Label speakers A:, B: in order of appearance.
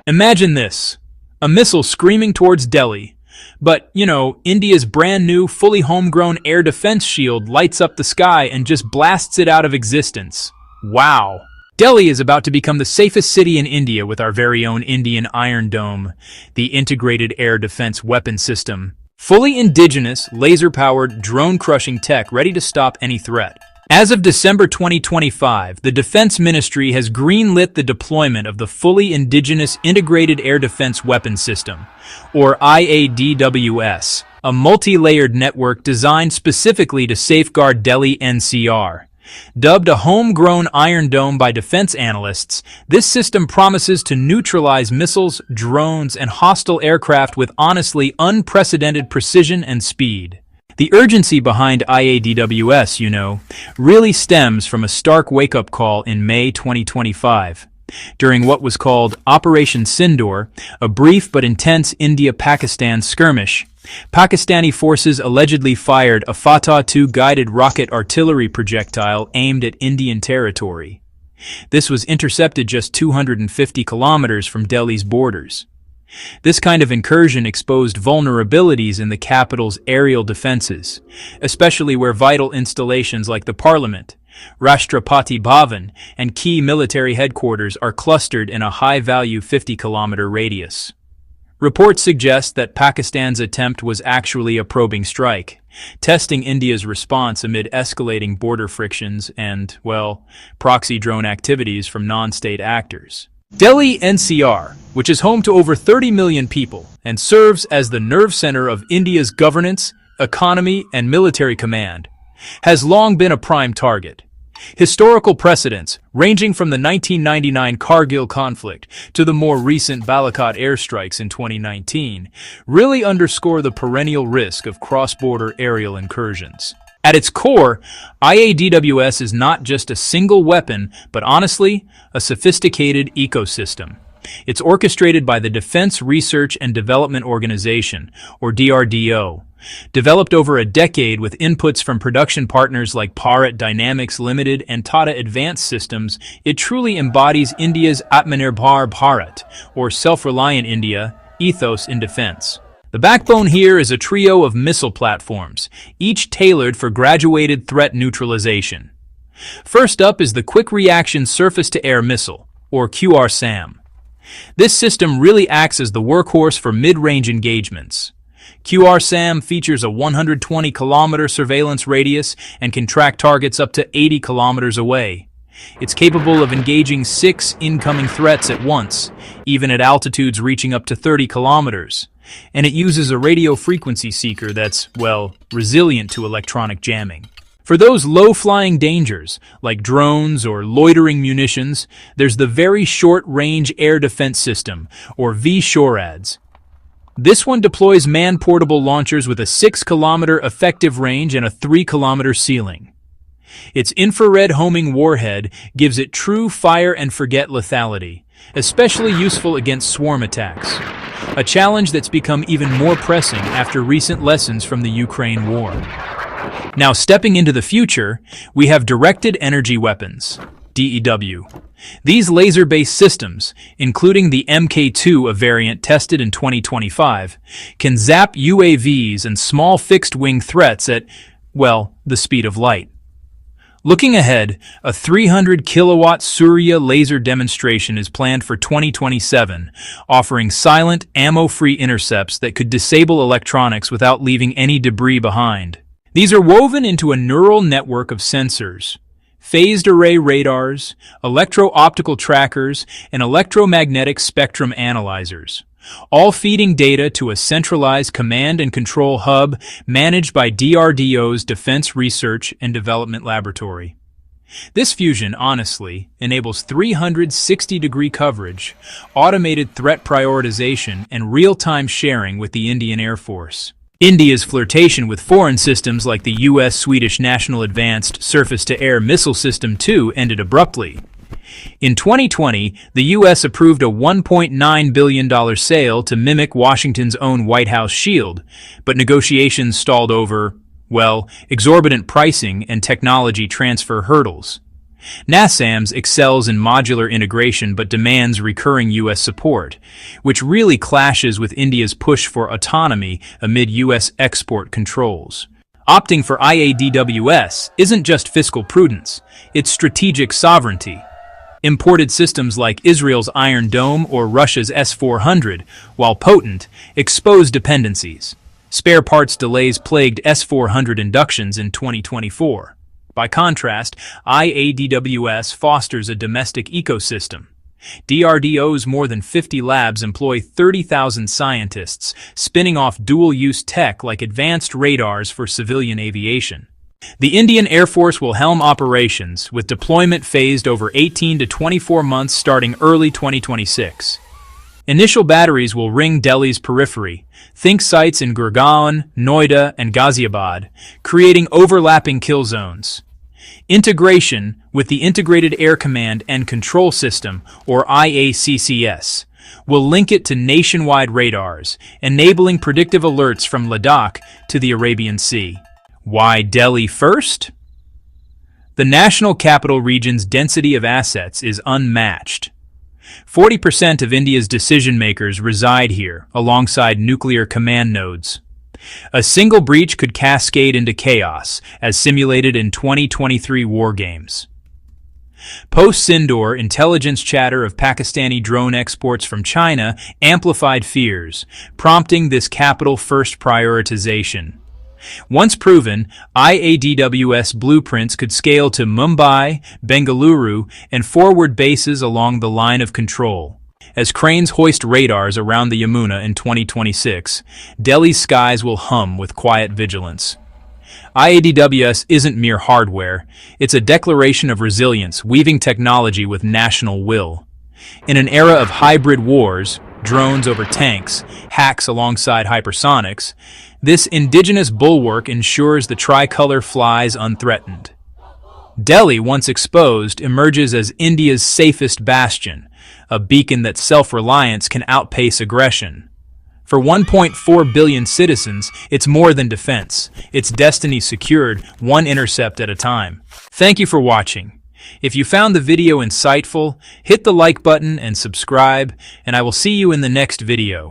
A: Imagine this. A missile screaming towards Delhi. But, India's brand new, fully homegrown air defense shield lights up the sky and just blasts it out of existence. Wow. Delhi is about to become the safest city in India with our very own Indian Iron Dome, the integrated air defense weapon system. Fully indigenous, laser-powered, drone-crushing tech ready to stop any threat. As of December 2025, the Defense Ministry has greenlit the deployment of the fully indigenous Integrated Air Defense Weapon System, or IADWS, a multi-layered network designed specifically to safeguard Delhi-NCR. Dubbed a homegrown Iron Dome by defense analysts, this system promises to neutralize missiles, drones, and hostile aircraft with honestly unprecedented precision and speed. The urgency behind IADWS, really stems from a stark wake-up call in May 2025. During what was called Operation Sindoor, a brief but intense India-Pakistan skirmish, Pakistani forces allegedly fired a Fateh-II guided rocket artillery projectile aimed at Indian territory. This was intercepted just 250 kilometers from Delhi's borders. This kind of incursion exposed vulnerabilities in the capital's aerial defenses, especially where vital installations like the Parliament, Rashtrapati Bhavan, and key military headquarters are clustered in a high-value 50-kilometer radius. Reports suggest that Pakistan's attempt was actually a probing strike, testing India's response amid escalating border frictions and, proxy drone activities from non-state actors. Delhi-NCR, which is home to over 30 million people and serves as the nerve center of India's governance, economy, and military command, has long been a prime target. Historical precedents, ranging from the 1999 Kargil conflict to the more recent Balakot airstrikes in 2019, really underscore the perennial risk of cross-border aerial incursions. At its core, IADWS is not just a single weapon, but honestly, a sophisticated ecosystem. It's orchestrated by the Defense Research and Development Organization, or DRDO. Developed over a decade with inputs from production partners like Bharat Dynamics Limited and Tata Advanced Systems, it truly embodies India's Atmanirbhar Bharat, or self-reliant India, ethos in defense. The backbone here is a trio of missile platforms, each tailored for graduated threat neutralization. First up is the Quick Reaction Surface-to-Air Missile, or QRSAM. This system really acts as the workhorse for mid-range engagements. QRSAM features a 120-kilometer surveillance radius and can track targets up to 80 kilometers away. It's capable of engaging 6 incoming threats at once, even at altitudes reaching up to 30 kilometers. And it uses a radio frequency seeker that's, resilient to electronic jamming. For those low-flying dangers, like drones or loitering munitions, there's the Very Short-Range Air Defense System, or VSHORADS. This one deploys man-portable launchers with a 6-kilometer effective range and a 3-kilometer ceiling. Its infrared homing warhead gives it true fire-and-forget lethality, especially useful against swarm attacks, a challenge that's become even more pressing after recent lessons from the Ukraine war. Now, stepping into the future, we have directed energy weapons, DEW. These laser-based systems, including the Mk2, variant tested in 2025, can zap UAVs and small fixed-wing threats at, the speed of light. Looking ahead, a 300-kilowatt Surya laser demonstration is planned for 2027, offering silent, ammo-free intercepts that could disable electronics without leaving any debris behind. These are woven into a neural network of sensors, phased array radars, electro-optical trackers, and electromagnetic spectrum analyzers, all feeding data to a centralized command and control hub managed by DRDO's Defense Research and Development Laboratory. This fusion, honestly, enables 360-degree coverage, automated threat prioritization, and real-time sharing with the Indian Air Force. India's flirtation with foreign systems like the US-Swedish National Advanced Surface-to-Air Missile System II ended abruptly. In 2020, the U.S. approved a $1.9 billion sale to mimic Washington's own White House Shield, but negotiations stalled over, exorbitant pricing and technology transfer hurdles. NASAMS excels in modular integration but demands recurring U.S. support, which really clashes with India's push for autonomy amid U.S. export controls. Opting for IADWS isn't just fiscal prudence, it's strategic sovereignty. Imported systems like Israel's Iron Dome or Russia's S-400, while potent, expose dependencies. Spare parts delays plagued S-400 inductions in 2024. By contrast, IADWS fosters a domestic ecosystem. DRDO's more than 50 labs employ 30,000 scientists, spinning off dual-use tech like advanced radars for civilian aviation. The Indian Air Force will helm operations, with deployment phased over 18 to 24 months starting early 2026. Initial batteries will ring Delhi's periphery, think sites in Gurgaon, Noida, and Ghaziabad, creating overlapping kill zones. Integration with the Integrated Air Command and Control System, or IACCS, will link it to nationwide radars, enabling predictive alerts from Ladakh to the Arabian Sea. Why Delhi first? The National Capital Region's density of assets is unmatched. 40% of India's decision-makers reside here, alongside nuclear command nodes. A single breach could cascade into chaos, as simulated in 2023 war games. Post-Sindoor, intelligence chatter of Pakistani drone exports from China amplified fears, prompting this capital-first prioritization. Once proven, IADWS blueprints could scale to Mumbai, Bengaluru, and forward bases along the line of control. As cranes hoist radars around the Yamuna in 2026, Delhi's skies will hum with quiet vigilance. IADWS isn't mere hardware, it's a declaration of resilience, weaving technology with national will. In an era of hybrid wars, drones over tanks, hacks alongside hypersonics, this indigenous bulwark ensures the tricolor flies unthreatened. Delhi, once exposed, emerges as India's safest bastion, a beacon that self-reliance can outpace aggression. For 1.4 billion citizens, it's more than defense. It's destiny secured, one intercept at a time. Thank you for watching. If you found the video insightful, hit the like button and subscribe, and I will see you in the next video.